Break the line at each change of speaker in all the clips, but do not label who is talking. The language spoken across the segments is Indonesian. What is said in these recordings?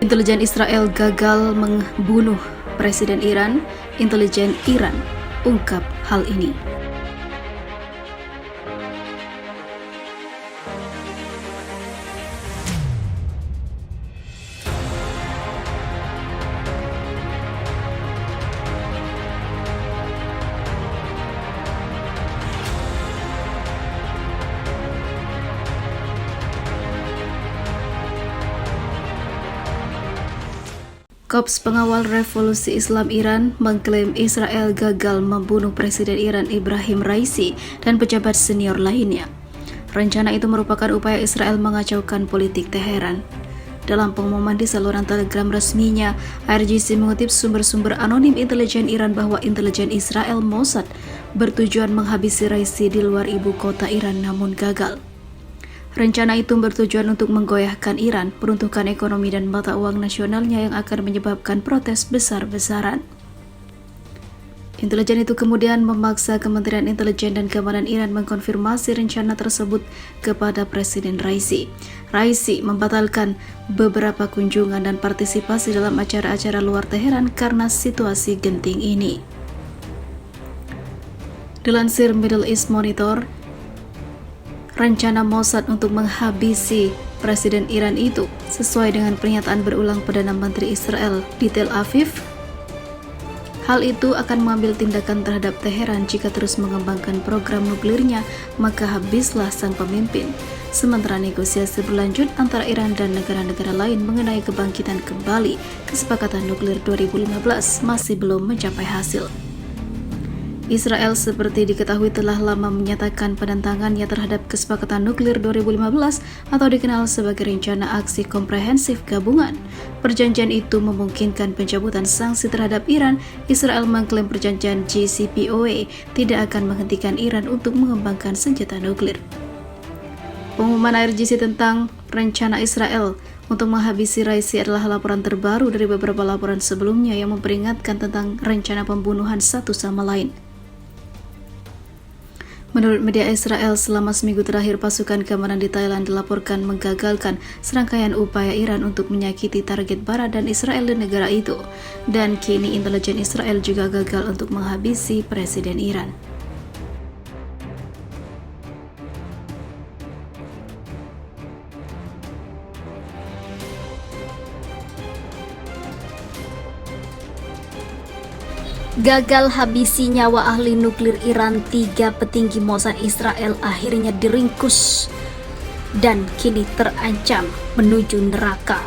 Intelijen Israel gagal membunuh Presiden Iran. Intelijen Iran ungkap hal ini. Korps Pengawal Revolusi Islam Iran mengklaim Israel gagal membunuh Presiden Iran Ibrahim Raisi dan pejabat senior lainnya. Rencana itu merupakan upaya Israel mengacaukan politik Teheran. Dalam pengumuman di saluran Telegram resminya, IRGC mengutip sumber-sumber anonim intelijen Iran bahwa intelijen Israel Mossad bertujuan menghabisi Raisi di luar ibu kota Iran namun gagal. Rencana itu bertujuan untuk menggoyahkan Iran, peruntukan ekonomi dan mata uang nasionalnya yang akan menyebabkan protes besar-besaran. Intelijen itu kemudian memaksa Kementerian Intelijen dan Keamanan Iran mengkonfirmasi rencana tersebut kepada Presiden Raisi. Raisi membatalkan beberapa kunjungan dan partisipasi dalam acara-acara luar Teheran karena situasi genting ini. Dilansir Middle East Monitor, rencana Mossad untuk menghabisi Presiden Iran itu sesuai dengan pernyataan berulang Perdana Menteri Israel di Tel Aviv. Hal itu akan mengambil tindakan terhadap Teheran jika terus mengembangkan program nuklirnya, maka habislah sang pemimpin. Sementara negosiasi berlanjut antara Iran dan negara-negara lain mengenai kebangkitan kembali kesepakatan nuklir 2015 masih belum mencapai hasil. Israel seperti diketahui telah lama menyatakan penentangannya terhadap kesepakatan nuklir 2015 atau dikenal sebagai Rencana Aksi Komprehensif Gabungan. Perjanjian itu memungkinkan pencabutan sanksi terhadap Iran. Israel mengklaim perjanjian JCPOA tidak akan menghentikan Iran untuk mengembangkan senjata nuklir. Pengumuman IRGC tentang rencana Israel untuk menghabisi Raisi adalah laporan terbaru dari beberapa laporan sebelumnya yang memperingatkan tentang rencana pembunuhan satu sama lain. Menurut media Israel, selama seminggu terakhir pasukan keamanan di Thailand dilaporkan menggagalkan serangkaian upaya Iran untuk menyakiti target barat dan Israel di negara itu. Dan kini intelijen Israel juga gagal untuk menghabisi Presiden Iran. Gagal habisi nyawa ahli nuklir Iran, 3 petinggi Mossad Israel akhirnya diringkus dan kini terancam menuju neraka.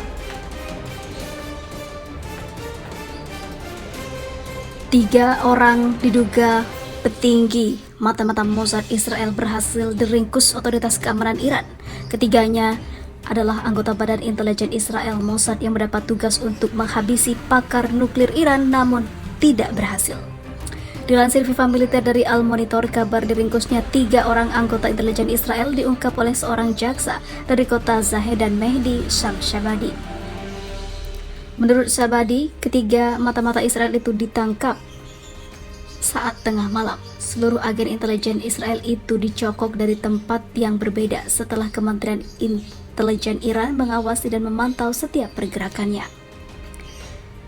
3 orang diduga petinggi mata-mata Mossad Israel berhasil diringkus otoritas keamanan Iran. Ketiganya adalah anggota Badan Intelijen Israel Mossad yang mendapat tugas untuk menghabisi pakar nuklir Iran namun tidak berhasil. Dilansir Viva Militer dari Al Monitor, kabar diringkusnya 3 orang anggota intelijen Israel diungkap oleh seorang jaksa dari kota Zahedan Mehdi Shabadi. Menurut Shabadi, ketiga mata-mata Israel itu ditangkap saat tengah malam. Seluruh agen intelijen Israel itu dicokok dari tempat yang berbeda setelah Kementerian Intelijen Iran mengawasi dan memantau setiap pergerakannya.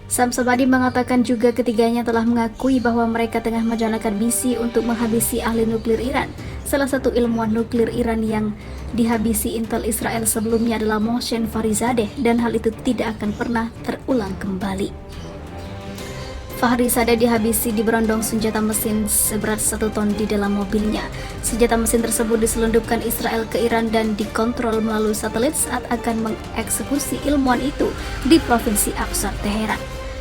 Shabadi mengatakan juga ketiganya telah mengakui bahwa mereka tengah menjalankan misi untuk menghabisi ahli nuklir Iran. Salah satu ilmuwan nuklir Iran yang dihabisi Intel Israel sebelumnya adalah Mohsen Fakhrizadeh dan hal itu tidak akan pernah terulang kembali. Fakhrizadeh dihabisi di berondong senjata mesin seberat 1 ton di dalam mobilnya. Senjata mesin tersebut diselundupkan Israel ke Iran dan dikontrol melalui satelit saat akan mengeksekusi ilmuwan itu di Provinsi Aqsa, Teheran.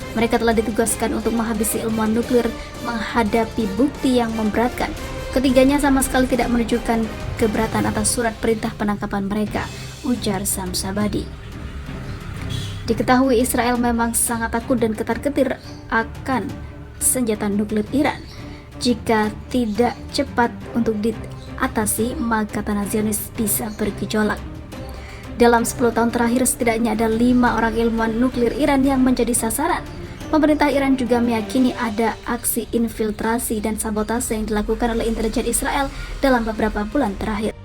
Mereka telah ditugaskan untuk menghabisi ilmuwan nuklir menghadapi bukti yang memberatkan. Ketiganya sama sekali tidak menunjukkan keberatan atas surat perintah penangkapan mereka, ujar Shabadi. Diketahui Israel memang sangat takut dan ketar-ketir akan senjata nuklir Iran. Jika tidak cepat untuk diatasi, maka tanah Zionis bisa bergejolak. Dalam 10 tahun terakhir, setidaknya ada 5 orang ilmuwan nuklir Iran yang menjadi sasaran. Pemerintah Iran juga meyakini ada aksi infiltrasi dan sabotase yang dilakukan oleh intelijen Israel dalam beberapa bulan terakhir.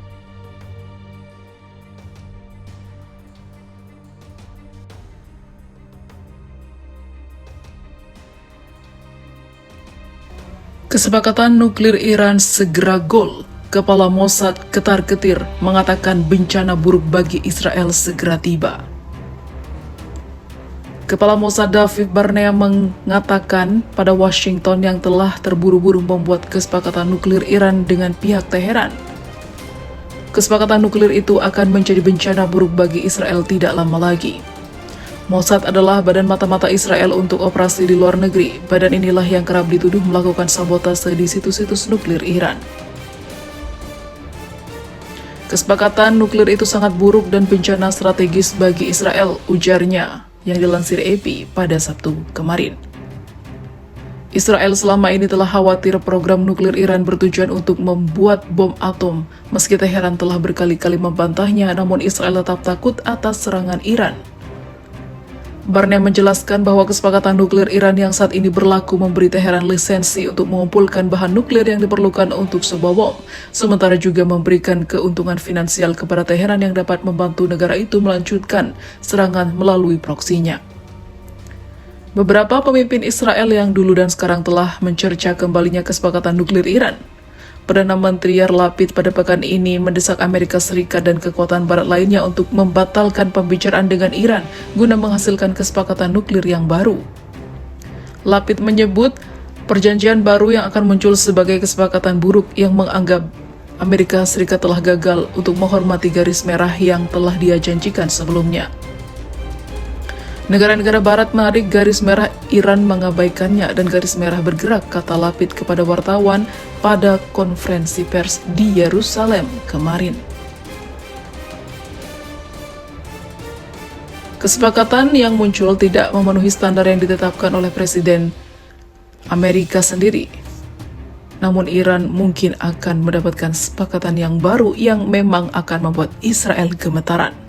Kesepakatan nuklir Iran segera gol. Kepala Mossad ketar-ketir mengatakan bencana buruk bagi Israel segera tiba. Kepala Mossad David Barnea mengatakan pada Washington yang telah terburu-buru membuat kesepakatan nuklir Iran dengan pihak Teheran. Kesepakatan nuklir itu akan menjadi bencana buruk bagi Israel tidak lama lagi. Mossad adalah badan mata-mata Israel untuk operasi di luar negeri. Badan inilah yang kerap dituduh melakukan sabotase di situs-situs nuklir Iran. Kesepakatan nuklir itu sangat buruk dan bencana strategis bagi Israel, ujarnya, yang dilansir AP pada Sabtu kemarin. Israel selama ini telah khawatir program nuklir Iran bertujuan untuk membuat bom atom. Meski Teheran telah berkali-kali membantahnya, namun Israel tetap takut atas serangan Iran. Barnea menjelaskan bahwa kesepakatan nuklir Iran yang saat ini berlaku memberi Teheran lisensi untuk mengumpulkan bahan nuklir yang diperlukan untuk sebuah bom, sementara juga memberikan keuntungan finansial kepada Teheran yang dapat membantu negara itu melanjutkan serangan melalui proksinya. Beberapa pemimpin Israel yang dulu dan sekarang telah mencerca kembalinya kesepakatan nuklir Iran. Perdana Menteri Yair Lapid pada pekan ini mendesak Amerika Serikat dan kekuatan barat lainnya untuk membatalkan pembicaraan dengan Iran guna menghasilkan kesepakatan nuklir yang baru. Lapid menyebut perjanjian baru yang akan muncul sebagai kesepakatan buruk yang menganggap Amerika Serikat telah gagal untuk menghormati garis merah yang telah dia janjikan sebelumnya. Negara-negara barat menarik garis merah, Iran mengabaikannya dan garis merah bergerak, kata Lapid kepada wartawan pada konferensi pers di Yerusalem kemarin. Kesepakatan yang muncul tidak memenuhi standar yang ditetapkan oleh Presiden Amerika sendiri. Namun Iran mungkin akan mendapatkan kesepakatan yang baru yang memang akan membuat Israel gemetaran.